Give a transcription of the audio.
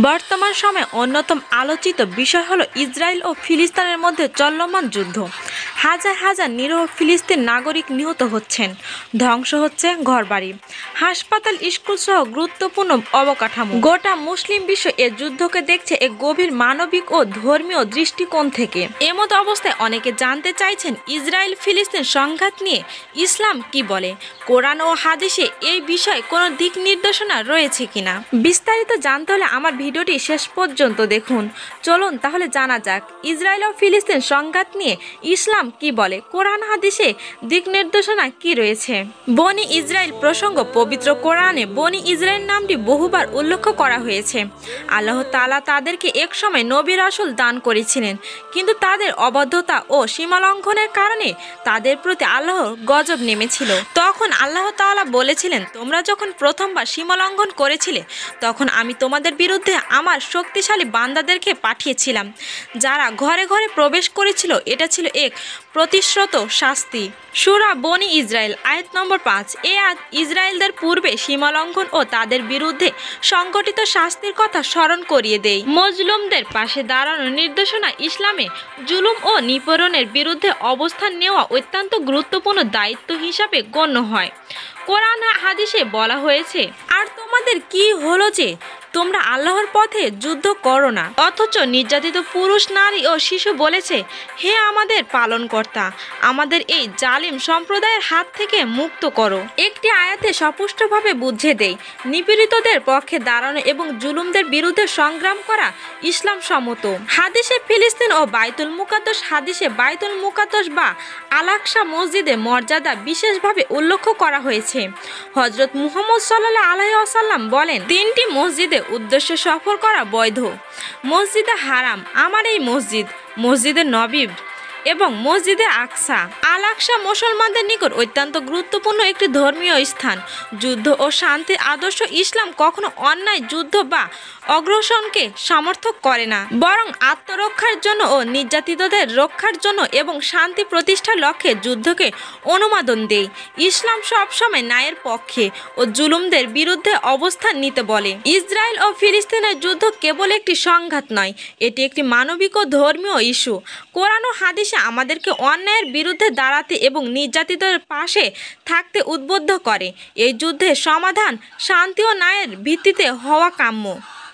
বর্তমান সময়ে অন্যতম আলোচিত বিষয় হলো ইসরায়েল ও ফিলিস্তিনের মধ্যে চলমান যুদ্ধ। হাজার হাজার নিরীহ ফিলিস্তিন নাগরিক নিহত হচ্ছেন, ধ্বংস হচ্ছে ঘরবাড়ি, হাসপাতাল, স্কুল সহ গুরুত্বপূর্ণ অবকাঠামো। গোটা মুসলিম বিশ্ব এ যুদ্ধকে দেখছে এক গভীর মানবিক ও ধর্মীয় দৃষ্টিকোণ থেকে। এমত অবস্থায় অনেকে জানতে চাইছেন ইসরায়েল ফিলিস্তিন সংঘাত নিয়ে ইসলাম কি বলে, কোরআন ও হাদিসে এই বিষয়ে কোনো দিক নির্দেশনা রয়েছে কিনা। বিস্তারিত জানতে হলে আমার ভিডিওটি শেষ পর্যন্ত দেখুন। চলুন তাহলে জানা যাক ইসরায়েল ও ফিলিস্তিন সংঘাত নিয়ে ইসলাম কি বলে, কোরআন হাদিসে দিক নির্দেশনা কি রয়েছে। বনি ইসরায়েল প্রসঙ্গ পবিত্র কোরআনে বনি ইসরায়েল নামটি বহুবার উল্লেখ করা হয়েছে। আল্লাহ তাআলা তাদেরকে এক সময় নবী রাসূল দান করেছিলেন, কিন্তু তাদের অবাধ্যতা ও সীমালঙ্ঘনের কারণে তাদের প্রতি আল্লাহর গজব নেমেছিল। তখন আল্লাহ তাআলা বলেছিলেন, তোমরা যখন প্রথমবার সীমালঙ্ঘন করেছিলে তখন আমি তোমাদের বিরুদ্ধে আমার শক্তিশালী বান্দাদেরকে পাঠিয়েছিলাম, যারা ঘরে ঘরে প্রবেশ করেছিল। এটা ছিল এক প্রতিশ্রুত শাস্তি। সূরা বনি ইসরায়েল আয়াত নম্বর 5। এই আয়াত ইসরায়েলদের পূর্বে সীমালঙ্ঘন ও তাদের বিরুদ্ধে সংঘটিত শাস্তির কথা স্মরণ করিয়ে দেয়। মজলুমদের পাশে দাঁড়ানোর নির্দেশনা ইসলামে জুলুম ও নিপীড়নের বিরুদ্ধে অবস্থান নেওয়া অত্যন্ত গুরুত্বপূর্ণ দায়িত্ব হিসাবে গণ্য হয়। কোরআন হাদিসে বলা হয়েছে, আর তোমাদের কি হলো যে তোমরা আল্লাহর পথে যুদ্ধ করো না, অথচ নির্যাতিত পুরুষ, নারী ও শিশু বলেছে, হে আমাদের পালনকর্তা, আমাদের এই জালিম সম্প্রদায়ের হাত থেকে মুক্ত করো। একটি আয়াতে স্পষ্টভাবে বুঝিয়ে দেয়, নিপীড়িতদের পক্ষে দাঁড়ানো এবং জুলুমদের বিরুদ্ধে সংগ্রাম করা ইসলাম সম্মত। হাদিসে ফিলিস্তিন ও বাইতুল মুকাদ্দাস হাদিসে বাইতুল মুকাদ্দাস বা আল-আকসা মসজিদের মর্যাদা বিশেষভাবে উল্লেখ করা হয়েছে। হযরত মুহাম্মদ সাল্লাল্লাহু আলাইহি ওয়াসাল্লাম বলেন, তিনটি মসজিদে উদ্দেশ্যে সফর করা বৈধ: মসজিদে হারাম, আমার এই মসজিদ, মসজিদে নববী এবং মসজিদে আকসা। আল আকসা মুসলমানদের নিকট অত্যন্ত গুরুত্বপূর্ণ একটি ধর্মীয় স্থান। যুদ্ধ ও শান্তির আদর্শ ইসলাম কখনো অন্যায়, যুদ্ধ বা অগ্রসরণকে সমর্থন করে না, বরং আত্মরক্ষার জন্য ও নির্যাতিতদের রক্ষার জন্য এবং শান্তি প্রতিষ্ঠার লক্ষ্যে যুদ্ধকে অনুমোদন দেয়। ইসলাম সবসময় ন্যায়ের পক্ষে ও জুলুমদের বিরুদ্ধে অবস্থান নিতে বলে। ইসরায়েল ও ফিলিস্তিনের যুদ্ধ কেবল একটি সংঘাত নয়, এটি একটি মানবিক ও ধর্মীয় ইস্যু। কোরআন ও হাদিসে আমাদেরকে অন্যায়ের বিরুদ্ধে দাঁড়াতে এবং নির্যাতিতদের পাশে থাকতে উদ্বুদ্ধ করে। এই যুদ্ধের সমাধান শান্তি ও ন্যায়ের ভিত্তিতে হওয়া কাম্য।